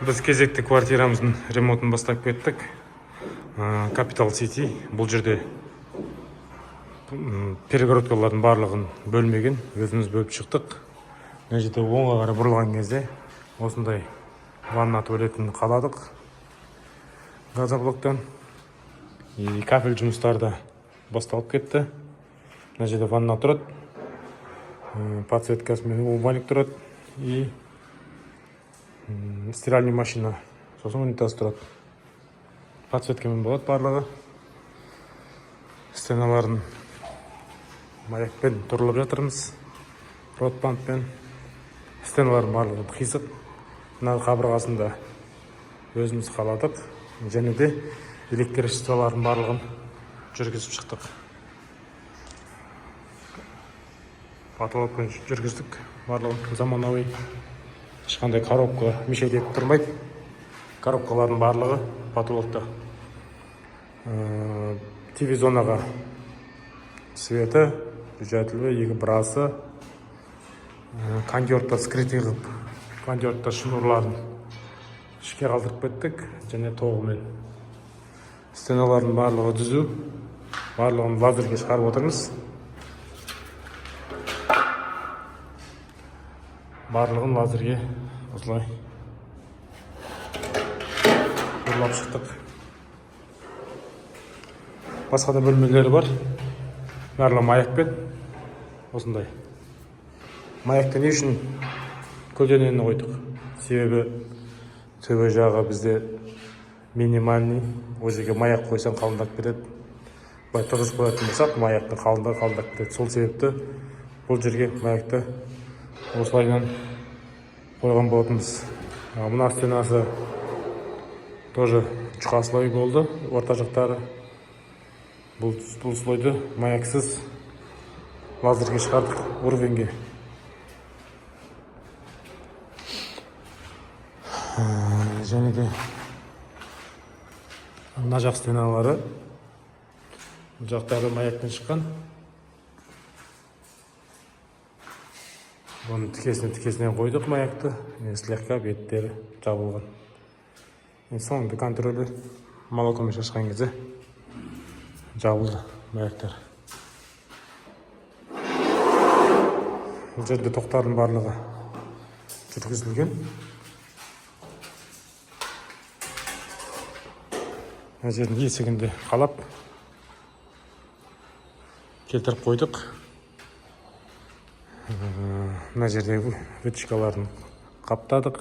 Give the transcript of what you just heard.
Біз кезекті квартирамыздың ремонтын бастап кеттік. Capital City. Бұл жерде перегородкалардың барлығын бөлмеген, өзіміз бөліп шықтық. Мына жерде оңға қарай бұрылған кезде осындай ванна туалетін қаладық газоблоктан. Кафель жұмыстары да басталып кетті. Мына жерде ванна тұрады, подсветкасымен умывальник тұрады и стиральный машина, сосын унитаз тұрады. Подсветкамен болады барлығы. Стеналарын маякпен тұрылып жатырмыз, ротбандпен. Стеналарын барлығы қисық. Мына қабырғасында өзіміз қаладық. Және де электричестволарын барлығын жүргізіп шықтық. Потолокпен жүргіздік. Барлығын заманауи. Ешқандай коробка мешайт етіп тұрмайды. Коробкалардың барлығы потолокта. ТВ зонаға светі, движателі, екі брасы, кондерта скрытый қылып, кондерта шнурларын ішке қалдырып кеттік, және тоғымен. Стеналардың барлығы түзу, барлығын лазерге шығарып отырмыз. Барлығын лазерге осылай ұрлап шықтық. Басқа да бөлмелері бар. Барлығы маякпен осындай. Маякты не үшін көлденеңіне қойдық? Себебі төбе жағы бізде минимальный. Ол жерге маяк қойсаң қалыңдап кетеді. Былай тығыз қоятын болсақ, маяктың қалыңдап кетеді. Сол себепті бұл жерге маякты осылайдан қойған болатынбыз. Мына стенасы тоже жұқа слой болды, орта жақтары. Бұл слойды маяксыз лазерге шығардық уровеньге. Және де мына жақ стеналары, жақтары маяктен шыққан. Оны тікесінен қойдық маякты, слегка беттері жабылған. Соңында контролі молоткамен шашқан кезде жабылды маяктар. Бұл жерде тоқтардың барлығы жүргізілген. Мына жердің есігінде қалап келтіріп қойдық. Мына жердегі вытяжкаларын қаптадық.